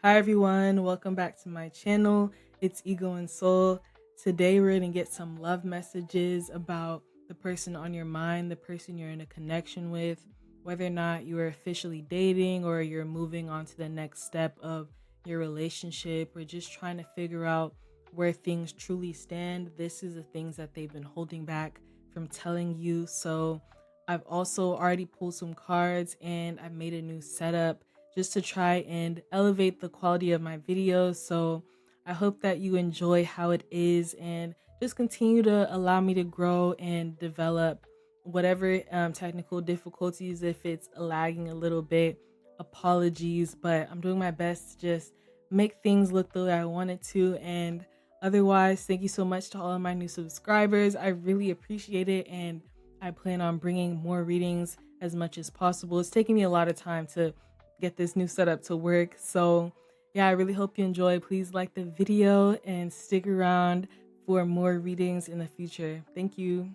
Hi everyone, welcome back to my channel. It's Ego and Soul. Today we're going to get some love messages about the person on your mind, the person you're in a connection with, whether or not you are officially dating or you're moving on to the next step of your relationship or just trying to figure out where things truly stand. This is the things that they've been holding back from telling you. So I've also already pulled some cards and I've made a new setup just to try and elevate the quality of my videos. So I hope that you enjoy how it is and just continue to allow me to grow and develop whatever technical difficulties. If it's lagging a little bit, apologies, but I'm doing my best to just make things look the way I want it to. And otherwise, thank you so much to all of my new subscribers. I really appreciate it. And I plan on bringing more readings as much as possible. It's taking me a lot of time to get this new setup to work. So yeah, I really hope you enjoy. Please like the video and stick around for more readings in the future. Thank you.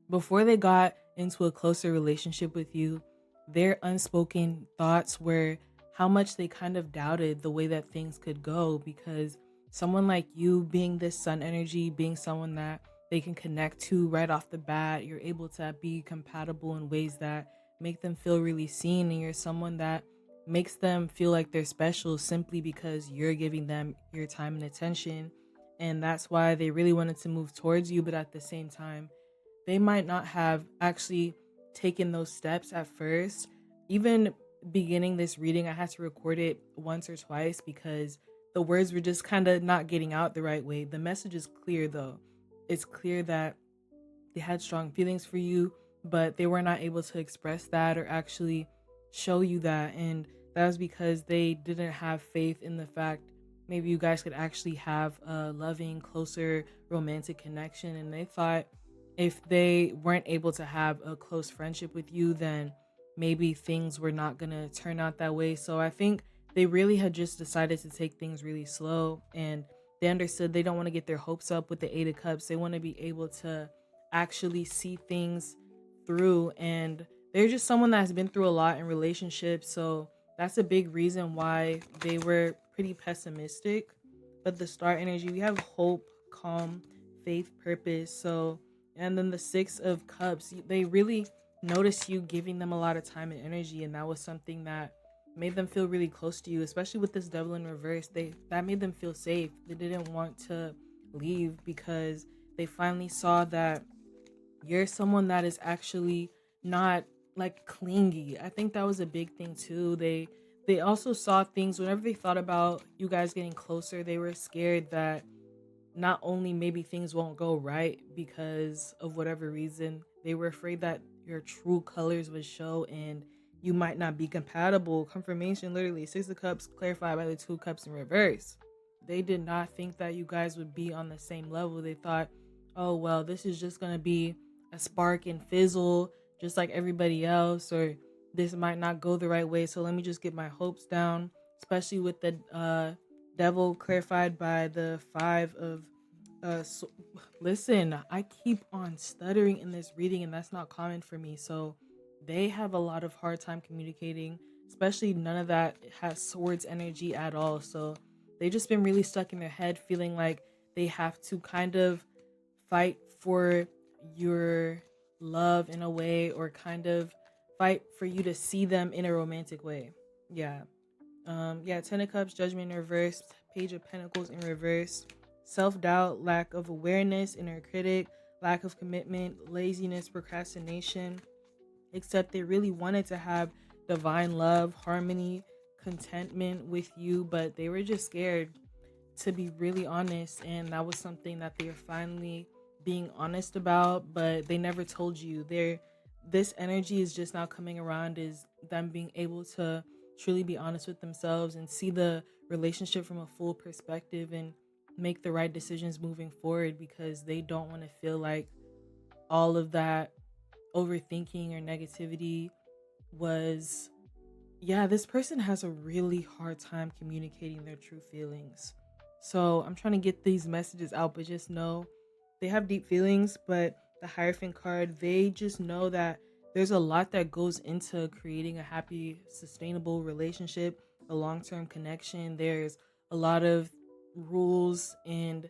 Before they got into a closer relationship with you, their unspoken thoughts were how much they kind of doubted the way that things could go, because someone like you being this sun energy, being someone that they can connect to right off the bat, you're able to be compatible in ways that make them feel really seen, and you're someone that makes them feel like they're special simply because you're giving them your time and attention. And that's why they really wanted to move towards you, but at the same time they might not have actually taken those steps at first. Even beginning this reading, I had to record it once or twice because the words were just kind of not getting out the right way. The message is clear though. It's clear that they had strong feelings for you, but they were not able to express that or actually show you that. And that was because they didn't have faith in the fact maybe you guys could actually have a loving, closer romantic connection. And they thought if they weren't able to have a close friendship with you, then maybe things were not going to turn out that way. So I think they really had just decided to take things really slow, and they understood they don't want to get their hopes up with the Eight of Cups. They want to be able to actually see things through, and they're just someone that has been through a lot in relationships. So that's a big reason why they were pretty pessimistic. But the star energy, we have hope, calm, faith, purpose. So, and then the Six of Cups, they really noticed you giving them a lot of time and energy, and that was something that made them feel really close to you, especially with this Devil in reverse. That made them feel safe. They didn't want to leave because they finally saw that you're someone that is actually not like clingy. I think that was a big thing too. They also saw things whenever they thought about you guys getting closer, they were scared that not only maybe things won't go right because of whatever reason, they were afraid that your true colors would show and you might not be compatible. Confirmation, literally, Six of Cups clarified by the Two of Cups in reverse. They did not think that you guys would be on the same level. They thought, oh, well, this is just going to be a spark and fizzle, just like everybody else, or this might not go the right way. So let me just get my hopes down, especially with the devil clarified by the Five of so, listen, I keep on stuttering in this reading, and that's not common for me. So they have a lot of hard time communicating, especially none of that has swords energy at all. So they've just been really stuck in their head, feeling like they have to kind of fight for your love in a way, or kind of fight for you to see them in a romantic way. Yeah. Yeah, Ten of Cups, Judgment in reverse, Page of Pentacles in reverse, self-doubt, lack of awareness, inner critic, lack of commitment, laziness, procrastination. Except they really wanted to have divine love, harmony, contentment with you, but they were just scared, to be really honest. And that was something that they were finally being honest about, but they never told you. This energy is just now coming around, is them being able to truly be honest with themselves and see the relationship from a full perspective and make the right decisions moving forward, because they don't want to feel like all of that overthinking or negativity was, yeah, this person has a really hard time communicating their true feelings. So I'm trying to get these messages out, but just know they have deep feelings. But the Hierophant card, they just know that there's a lot that goes into creating a happy, sustainable relationship. a long-term connection, there's a lot of rules and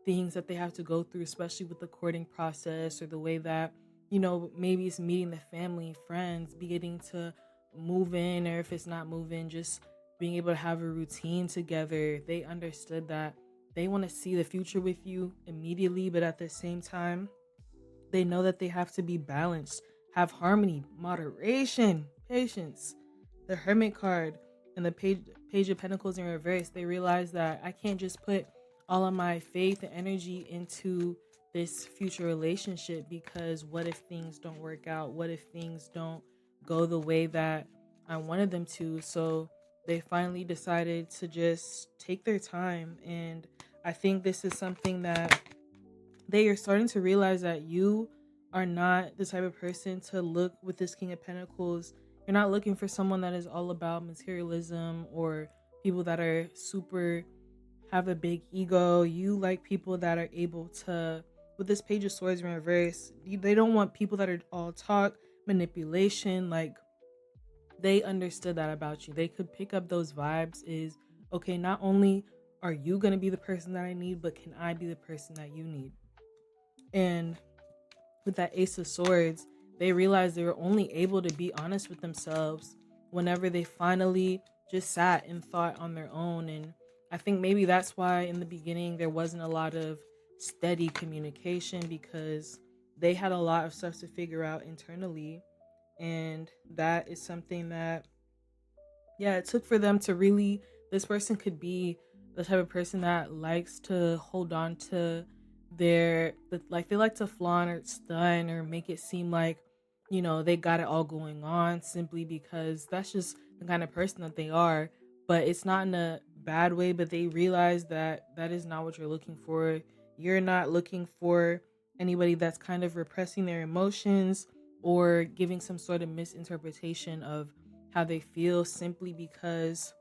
things that they have to go through, especially with the courting process or the way that, maybe it's meeting the family, friends, beginning to move in, or if it's not move in, just being able to have a routine together. They understood that they want to see the future with you immediately, but at the same time, they know that they have to be balanced, have harmony, moderation, patience. The Hermit card and the Page of Pentacles in reverse, they realize that I can't just put all of my faith and energy into this future relationship, because what if things don't work out? What if things don't go the way that I wanted them to? So they finally decided to just take their time. And I think this is something that they are starting to realize, that you are not the type of person to look with this King of Pentacles. You're not looking for someone that is all about materialism or people that are super, have a big ego. You like people that are able to, with this Page of Swords in reverse, they don't want people that are all talk, manipulation. Like, they understood that about you. They could pick up those vibes. Is okay, not only are you going to be the person that I need, but can I be the person that you need? And with that Ace of Swords, they realized they were only able to be honest with themselves whenever they finally just sat and thought on their own. And I think maybe that's why in the beginning there wasn't a lot of steady communication, because they had a lot of stuff to figure out internally. And that is something that, yeah, it took for them to really, this person could be the type of person that likes to hold on to like they like to flaunt or stun or make it seem like, they got it all going on, simply because that's just the kind of person that they are. But it's not in a bad way, but they realize that that is not what you're looking for. You're not looking for anybody that's kind of repressing their emotions or giving some sort of misinterpretation of how they feel, simply because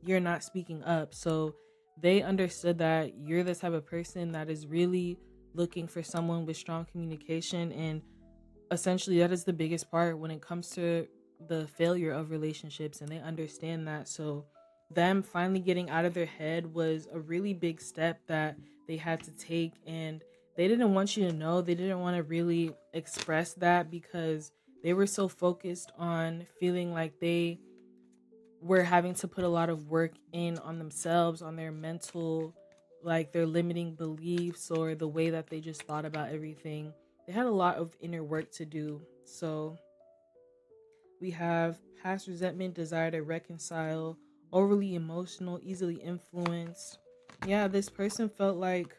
you're not speaking up. So they understood that you're the type of person that is really looking for someone with strong communication. And essentially, that is the biggest part when it comes to the failure of relationships. And they understand that. So them finally getting out of their head was a really big step that they had to take. And they didn't want you to know, they didn't want to really express that, because they were so focused on feeling like they were having to put a lot of work in on themselves, on their mental, like their limiting beliefs or the way that they just thought about everything. They had a lot of inner work to do. So we have past resentment, desire to reconcile, overly emotional, easily influenced. Yeah, this person felt like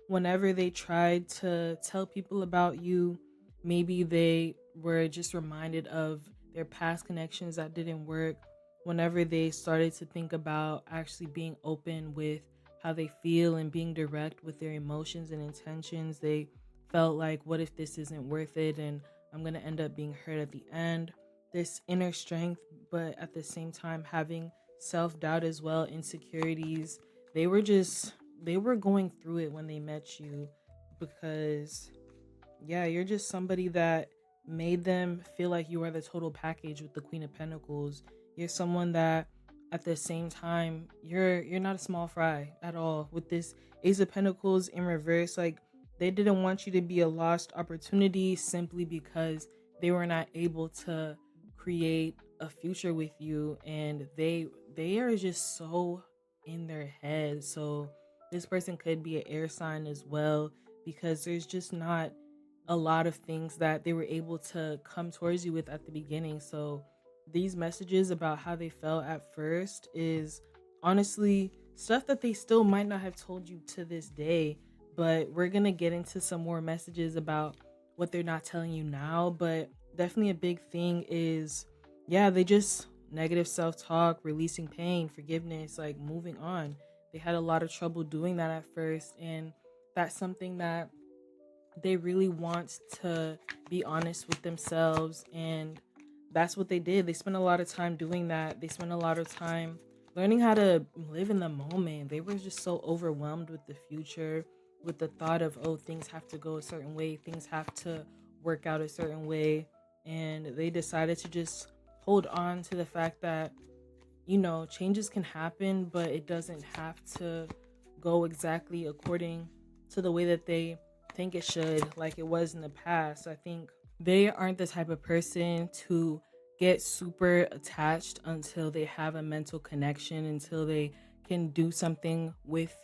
whenever they tried to tell people about you, maybe they were just reminded of their past connections that didn't work. Whenever they started to think about actually being open with how they feel and being direct with their emotions and intentions, they felt like, what if this isn't worth it and I'm going to end up being hurt at the end? This inner strength, but at the same time having self doubt as well, insecurities. They were just, they were going through it when they met you, because yeah, you're just somebody that made them feel like you are the total package with the Queen of Pentacles. You're someone that at the same time, you're not a small fry at all. With this Ace of Pentacles in reverse, like, they didn't want you to be a lost opportunity simply because they were not able to create a future with you. And they are just so in their head. So this person could be an air sign as well, because there's just not a lot of things that they were able to come towards you with at the beginning. So these messages about how they felt at first is honestly stuff that they still might not have told you to this day. But we're going to get into some more messages about what they're not telling you now. But definitely a big thing is, yeah, they just negative self-talk, releasing pain, forgiveness, like moving on. They had a lot of trouble doing that at first. And that's something that they really want to be honest with themselves. And that's what they did. They spent a lot of time doing that. They spent a lot of time learning how to live in the moment. They were just so overwhelmed with the future, with the thought of, oh, things have to go a certain way, things have to work out a certain way. And they decided to just hold on to the fact that changes can happen, but it doesn't have to go exactly according to the way that they think it should, like it was in the past. I think they aren't the type of person to get super attached until they have a mental connection, until they can do something with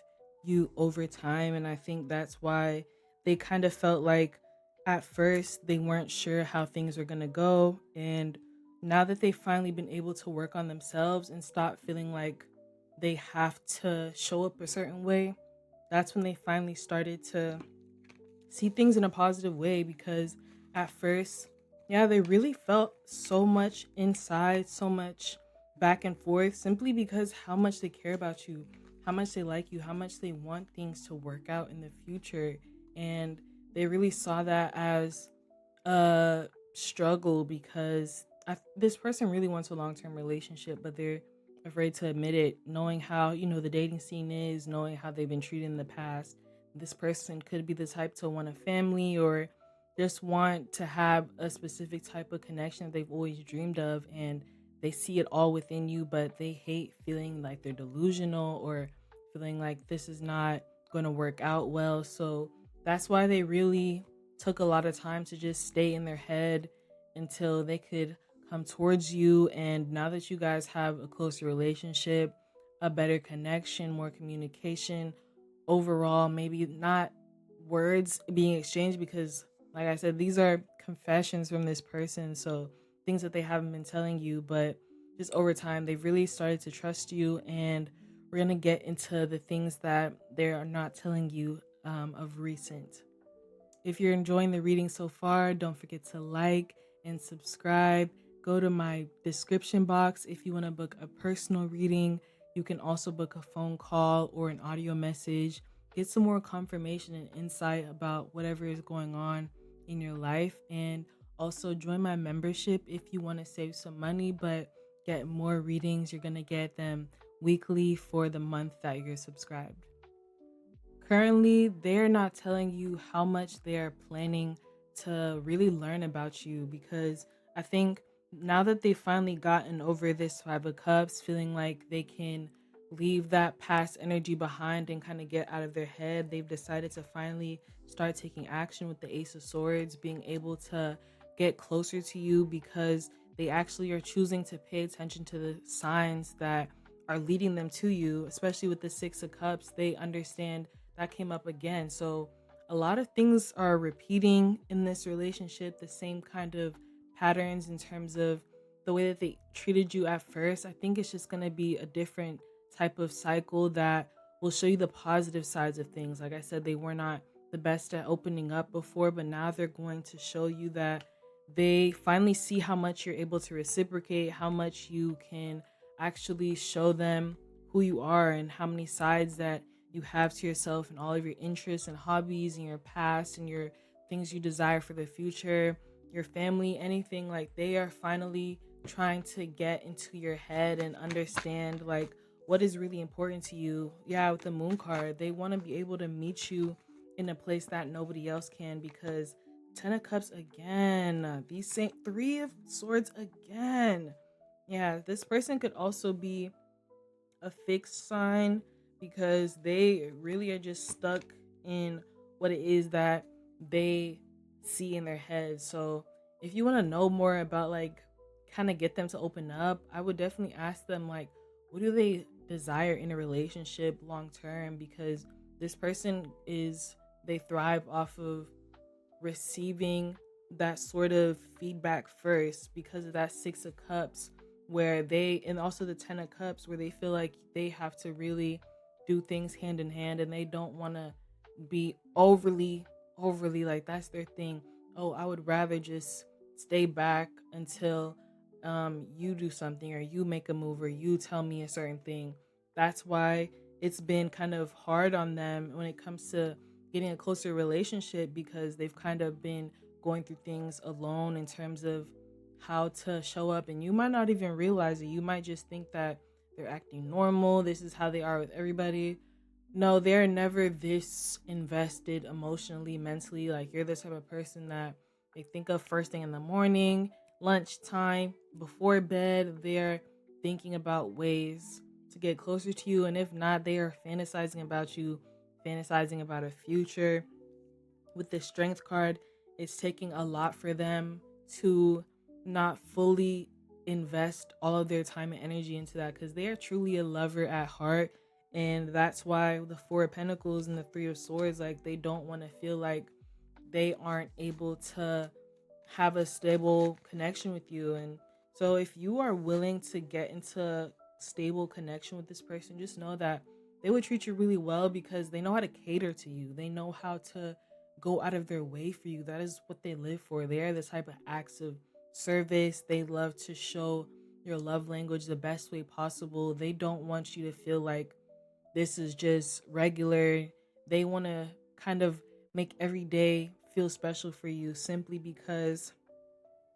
you over time. And I think that's why they kind of felt like at first they weren't sure how things were going to go. And now that they've finally been able to work on themselves and stop feeling like they have to show up a certain way, that's when they finally started to see things in a positive way. Because at first, yeah, they really felt so much inside, so much back and forth, simply because how much they care about you, how much they like you, how much they want things to work out in the future. And they really saw that as a struggle because this person really wants a long-term relationship, but they're afraid to admit it, knowing how the dating scene is, knowing how they've been treated in the past. This person could be the type to want a family, or just want to have a specific type of connection that they've always dreamed of, and they see it all within you, but they hate feeling like they're delusional or feeling like this is not going to work out well. So that's why they really took a lot of time to just stay in their head until they could come towards you. And now that you guys have a closer relationship, a better connection, more communication, overall, maybe not words being exchanged, because, like I said, these are confessions from this person. So things that they haven't been telling you, but just over time, they've really started to trust you. And we're going to get into the things that they are not telling you of recent. If you're enjoying the reading so far, don't forget to like and subscribe. Go to my description box if you want to book a personal reading. You can also book a phone call or an audio message. Get some more confirmation and insight about whatever is going on in your life. And also join my membership if you want to save some money but get more readings. You're going to get them weekly for the month that you're subscribed. Currently, they're not telling you how much they're planning to really learn about you, because I think now that they've finally gotten over this Five of Cups, feeling like they can leave that past energy behind and kind of get out of their head, they've decided to finally start taking action with the Ace of Swords, being able to get closer to you because they actually are choosing to pay attention to the signs that are leading them to you, especially with the Six of Cups. They understand that came up again. So a lot of things are repeating in this relationship, the same kind of patterns in terms of the way that they treated you at first. I think it's just going to be a different type of cycle that will show you the positive sides of things. Like I said, they were not the best at opening up before, but now they're going to show you that they finally see how much you're able to reciprocate, how much you can actually show them who you are, and how many sides that you have to yourself, and all of your interests and hobbies and your past and your things you desire for the future, your family, anything. Like, they are finally trying to get into your head and understand like what is really important to you. Yeah, with the Moon card, they want to be able to meet you in a place that nobody else can, because Ten of Cups again, these same Three of Swords again. Yeah, this person could also be a fixed sign, because they really are just stuck in what it is that they see in their head. So if you want to know more about, like, kind of get them to open up, I would definitely ask them, like, what do they desire in a relationship long term? Because this person is, they thrive off of receiving that sort of feedback first, because of that Six of Cups, where they, and also the Ten of Cups, where they feel like they have to really do things hand in hand, and they don't want to be overly like, that's their thing. Oh, I would rather just stay back until you do something, or you make a move, or you tell me a certain thing. That's why it's been kind of hard on them when it comes to getting a closer relationship, because they've kind of been going through things alone in terms of how to show up. And you might not even realize it. You might just think that they're acting normal, this is how they are with everybody. No, they're never this invested emotionally, mentally. Like, you're the type of person that they think of first thing in the morning, lunchtime, before bed. They're thinking about ways to get closer to you. And if not, they are fantasizing about you, fantasizing about a future. With the strength card, it's taking a lot for them to not fully invest all of their time and energy into that, because they are truly a lover at heart. And that's why the Four of Pentacles and the Three of Swords, like, they don't want to feel like they aren't able to have a stable connection with you. And so if you are willing to get into stable connection with this person, just know that they would treat you really well, because they know how to cater to you. They know how to go out of their way for you. That is what they live for. They are the type of acts of service. They love to show your love language the best way possible. They don't want you to feel like this is just regular. They want to kind of make every day feel special for you, simply because,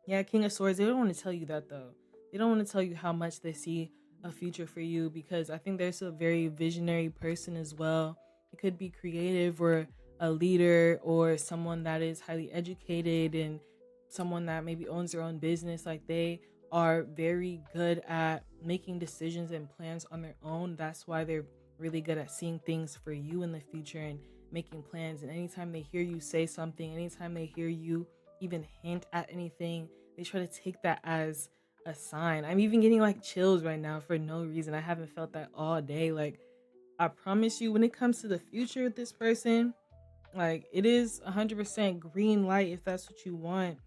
yeah, King of Swords, they don't want to tell you that though. They don't want to tell you how much they see a future for you, because I think there's a very visionary person as well. It could be creative, or a leader, or someone that is highly educated, and someone that maybe owns their own business. Like, they are very good at making decisions and plans on their own. That's why they're really good at seeing things for you in the future and making plans. And anytime they hear you say something, anytime they hear you even hint at anything, they try to take that as a sign. I'm even getting like chills right now for no reason. I haven't felt that all day. Like, I promise you, when it comes to the future with this person, like, it is 100% green light if that's what you want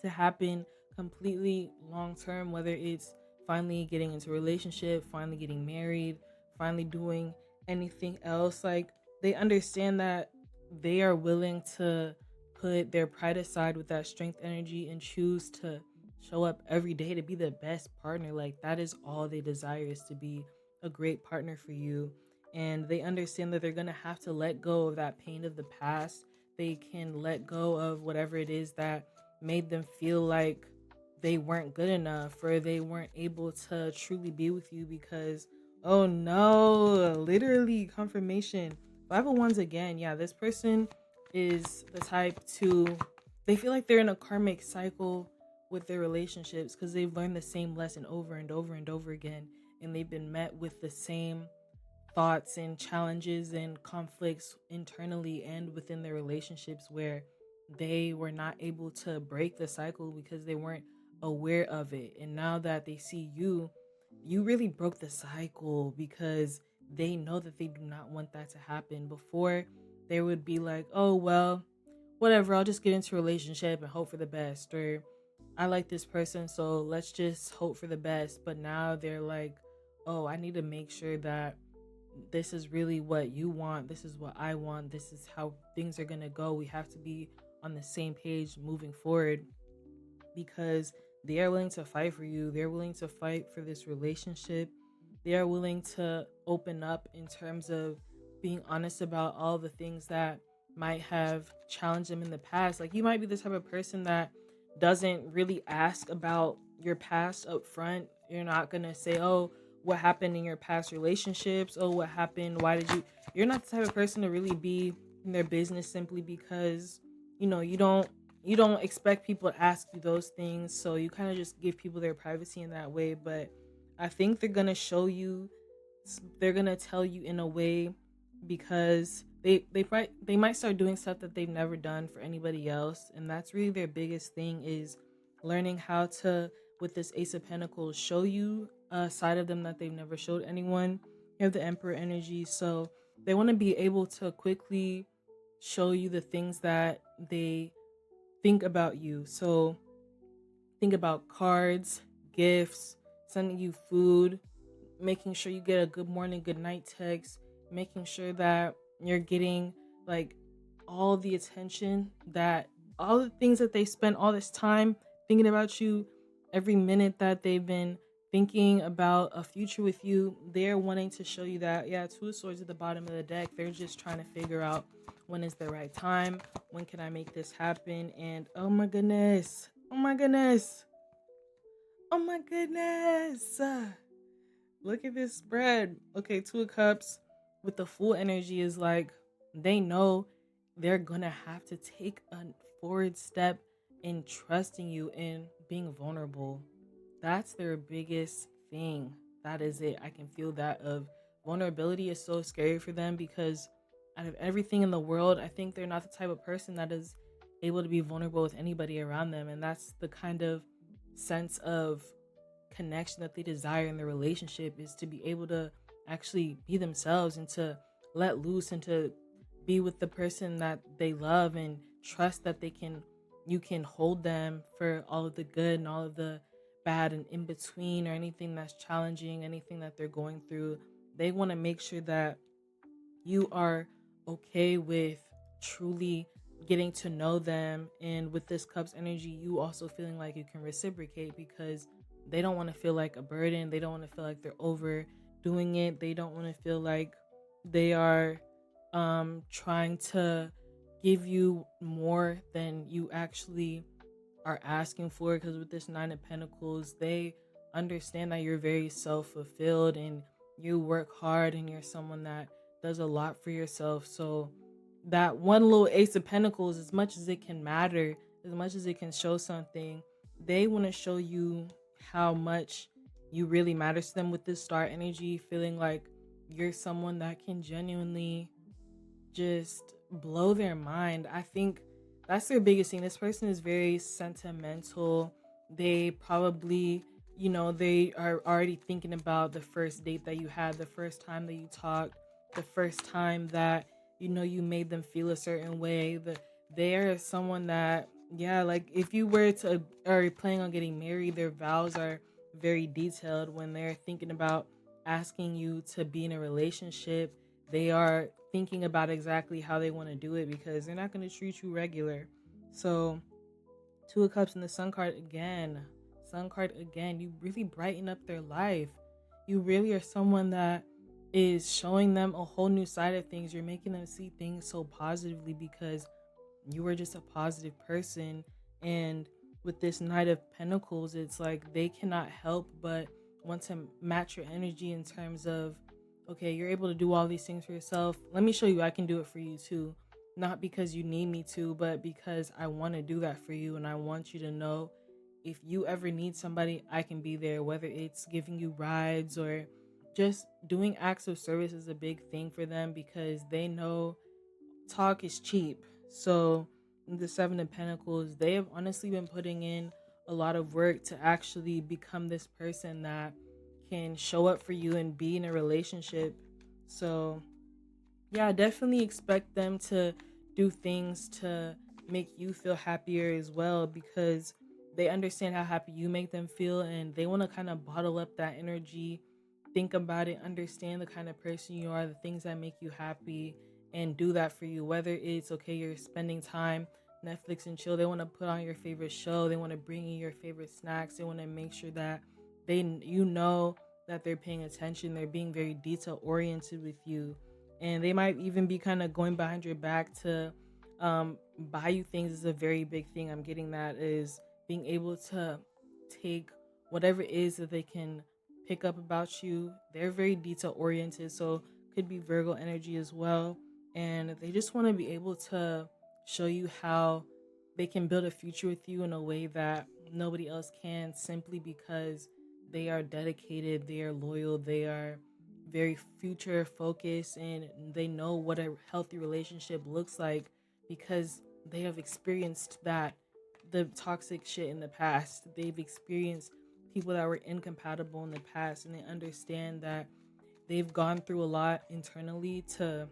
to happen completely long term, whether it's finally getting into a relationship, finally getting married, finally doing anything else. Like, they understand that they are willing to put their pride aside with that strength energy and choose to show up every day to be the best partner. Like, that is all they desire, is to be a great partner for you. And they understand that they're going to have to let go of that pain of the past. They can let go of whatever it is that made them feel like they weren't good enough, or they weren't able to truly be with you, because, oh no, literally confirmation. Five of Wands again. Yeah, this person is the type to, they feel like they're in a karmic cycle with their relationships, because they've learned the same lesson over and over and over again, and they've been met with the same thoughts and challenges and conflicts internally and within their relationships, where they were not able to break the cycle because they weren't aware of it. And now that they see you, you really broke the cycle, because they know that they do not want that to happen. Before, they would be like, oh well, whatever, I'll just get into a relationship and hope for the best, or I like this person, so let's just hope for the best. But now they're like, oh, I need to make sure that this is really what you want, this is what I want, this is how things are going to go. We have to be on the same page moving forward, because they are willing to fight for you. They're willing to fight for this relationship. They are willing to open up in terms of being honest about all the things that might have challenged them in the past. Like, you might be the type of person that doesn't really ask about your past up front. You're not going to say, oh, what happened in your past relationships? Oh, what happened? Why did you? You're not the type of person to really be in their business, simply because, you don't expect people to ask you those things. So you kind of just give people their privacy in that way. But I think they're going to show you, they're going to tell you in a way, because they might start doing stuff that they've never done for anybody else. And that's really their biggest thing, is learning how to, with this Ace of Pentacles, show you a side of them that they've never showed anyone. You have the Emperor energy, so they want to be able to quickly show you the things that they think about you. So think about cards, gifts, sending you food, making sure you get a good morning, good night text, making sure that you're getting like all the attention, that all the things that they spent all this time thinking about you, every minute that they've been thinking about a future with you. They're wanting to show you that, yeah, Two of Swords at the bottom of the deck. They're just trying to figure out, when is the right time? When can I make this happen? And oh my goodness, oh my goodness, oh my goodness. Look at this spread. Okay, Two of Cups with the Fool energy is like, they know they're gonna have to take a forward step in trusting you and being vulnerable. That's their biggest thing. That is it. I can feel that of vulnerability is so scary for them because out of everything in the world, I think they're not the type of person that is able to be vulnerable with anybody around them. And that's the kind of sense of connection that they desire in their relationship, is to be able to actually be themselves and to let loose and to be with the person that they love and trust that you can hold them for all of the good and all of the bad and in between, or anything that's challenging, anything that they're going through. They want to make sure that you are okay with truly getting to know them. And with this cup's energy, you also feeling like you can reciprocate, because they don't want to feel like a burden. They don't want to feel like they're overdoing it. They don't want to feel like they are trying to give you more than you actually are asking for. Because with this Nine of Pentacles, they understand that you're very self-fulfilled and you work hard and you're someone that does a lot for yourself. So that one little Ace of Pentacles, as much as it can matter, as much as it can show something, they want to show you how much you really matters to them with this Star energy, feeling like you're someone that can genuinely just blow their mind. I think that's their biggest thing. This person is very sentimental. They probably, they are already thinking about the first date that you had, the first time that you talked, the first time that, you made them feel a certain way. They're someone that, yeah, like if you were to, or planning on getting married, their vows are very detailed. When they're thinking about asking you to be in a relationship, they are thinking about exactly how they want to do it, because they're not going to treat you regular. So, Two of Cups and the Sun card again. Sun card again. You really brighten up their life. You really are someone that is showing them a whole new side of things. You're making them see things so positively because you are just a positive person. And with this Knight of Pentacles, it's like they cannot help but want to match your energy in terms of, okay, you're able to do all these things for yourself. Let me show you I can do it for you too. Not because you need me to, but because I want to do that for you. And I want you to know, if you ever need somebody, I can be there, whether it's giving you rides or just doing acts of service is a big thing for them, because they know talk is cheap. So the Seven of Pentacles, they have honestly been putting in a lot of work to actually become this person that can show up for you and be in a relationship. So yeah, definitely expect them to do things to make you feel happier as well, because they understand how happy you make them feel, and they want to kind of bottle up that energy, think about it, understand the kind of person you are, the things that make you happy, and do that for you. Whether it's, okay, you're spending time Netflix and chill, they want to put on your favorite show, they want to bring you your favorite snacks, they want to make sure that that they're paying attention, they're being very detail oriented with you. And they might even be kind of going behind your back to buy you things. Is a very big thing. I'm getting that is being able to take whatever it is that they can pick up about you. They're very detail oriented, so could be Virgo energy as well. And they just want to be able to show you how they can build a future with you in a way that nobody else can, simply because they are dedicated, they are loyal, they are very future focused, and they know what a healthy relationship looks like, because they have experienced the toxic shit in the past. They've experienced people that were incompatible in the past, and they understand that they've gone through a lot internally to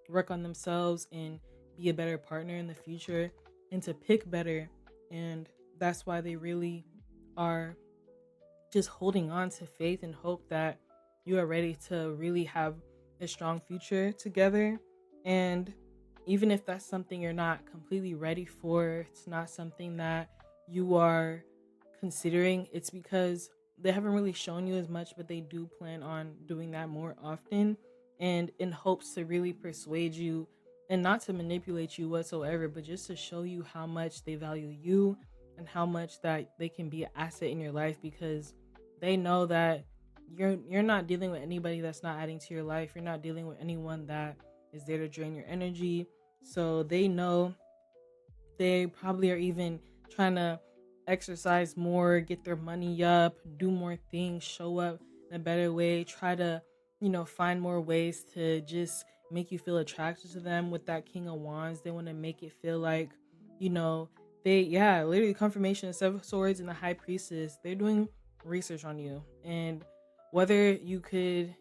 work on themselves and be a better partner in the future and to pick better. And that's why they really are just holding on to faith and hope that you are ready to really have a strong future together. And even if that's something you're not completely ready for, it's not something that you are considering, it's because they haven't really shown you as much, but they do plan on doing that more often, and in hopes to really persuade you, and not to manipulate you whatsoever, but just to show you how much they value you and how much that they can be an asset in your life, because they know that you're not dealing with anybody that's not adding to your life. You're not dealing with anyone that is there to drain your energy. So they know, they probably are even trying to exercise more, get their money up, do more things, show up in a better way, try to, find more ways to just make you feel attracted to them. With that King of Wands, they want to make it feel like, you know, literally confirmation of Seven Swords and the High Priestess, they're doing research on you. And whether you could,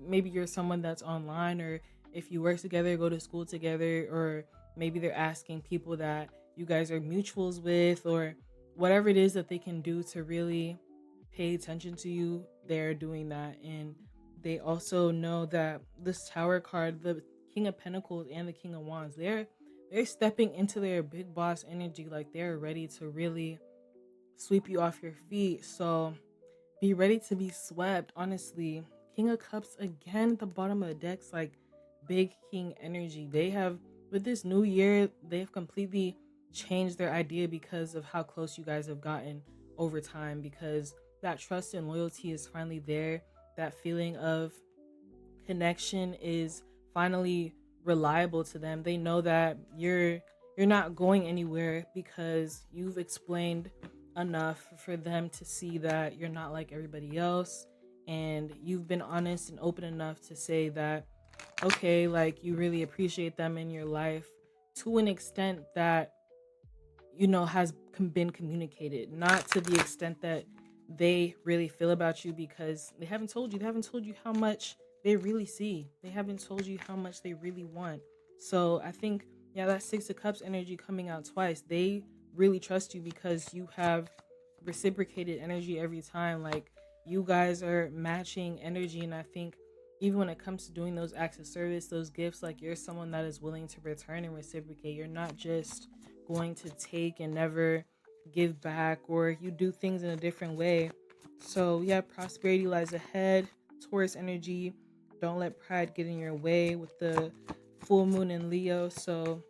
maybe you're someone that's online, or if you work together, go to school together, or maybe they're asking people that you guys are mutuals with, or whatever it is that they can do to really pay attention to you, they're doing that. And they also know that this Tower card, the King of Pentacles and the King of Wands, they're stepping into their big boss energy, like they're ready to really sweep you off your feet. So be ready to be swept, honestly. King of Cups again at the bottom of the deck's like big king energy. They have, with this new year, they've completely changed their idea because of how close you guys have gotten over time, because that trust and loyalty is finally there. That feeling of connection is finally reliable to them. They know that you're not going anywhere because you've explained enough for them to see that you're not like everybody else, and you've been honest and open enough to say that okay, like you really appreciate them in your life to an extent that has been communicated, not to the extent that they really feel about you, because they haven't told you how much they really see. They haven't told you how much they really want. So I think, yeah, that Six of Cups energy coming out twice, they really trust you because you have reciprocated energy every time. Like, you guys are matching energy. And I think even when it comes to doing those acts of service, those gifts, like, you're someone that is willing to return and reciprocate. You're not just going to take and never give back, or you do things in a different way. So yeah, prosperity lies ahead. Taurus energy, don't let pride get in your way with the full moon in Leo. So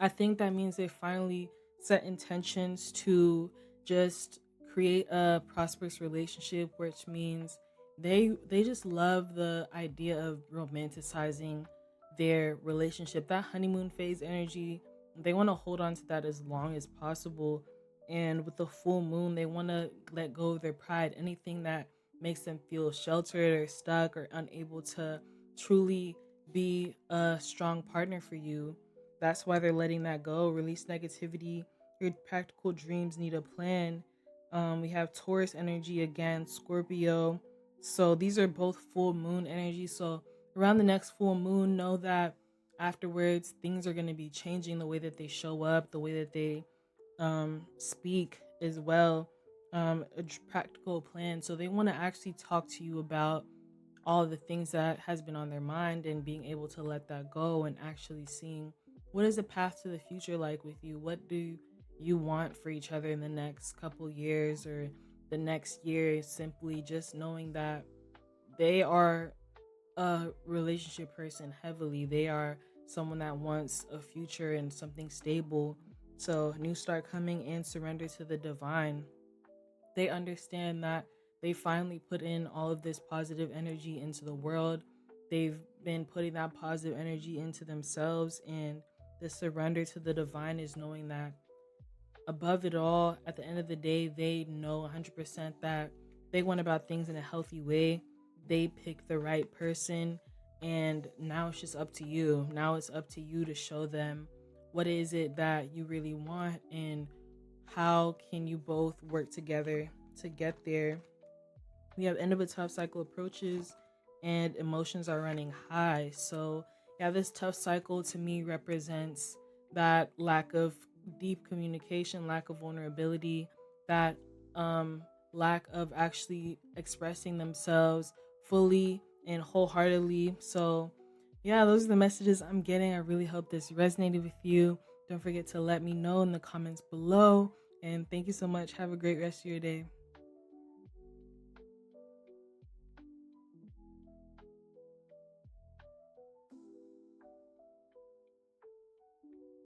I think that means they finally set intentions to just create a prosperous relationship, which means they just love the idea of romanticizing their relationship. That honeymoon phase energy, they want to hold on to that as long as possible. And with the full moon, they want to let go of their pride. Anything that makes them feel sheltered or stuck or unable to truly be a strong partner for you, that's why they're letting that go. Release negativity. Your practical dreams need a plan. We have Taurus energy again, Scorpio. So these are both full moon energy. So around the next full moon, know that afterwards things are going to be changing, the way that they show up, the way that they speak as well. A practical plan. So they want to actually talk to you about all the things that has been on their mind, and being able to let that go and actually seeing what is the path to the future like with you. What do you want for each other in the next couple years or the next year? Simply just knowing that they are a relationship person heavily. They are someone that wants a future and something stable. So new start coming and surrender to the divine. They understand that they finally put in all of this positive energy into the world. They've been putting that positive energy into themselves, and the surrender to the divine is knowing that above it all, at the end of the day, they know 100% that they went about things in a healthy way. They picked the right person, and now it's just up to you. Now it's up to you to show them what is it that you really want, and how can you both work together to get there. We have end of a tough cycle approaches, and emotions are running high. So yeah, this tough cycle to me represents that lack of deep communication, lack of vulnerability, that lack of actually expressing themselves fully and wholeheartedly. So yeah, those are the messages I'm getting. I really hope this resonated with you. Don't forget to let me know in the comments below. And thank you so much. Have a great rest of your day.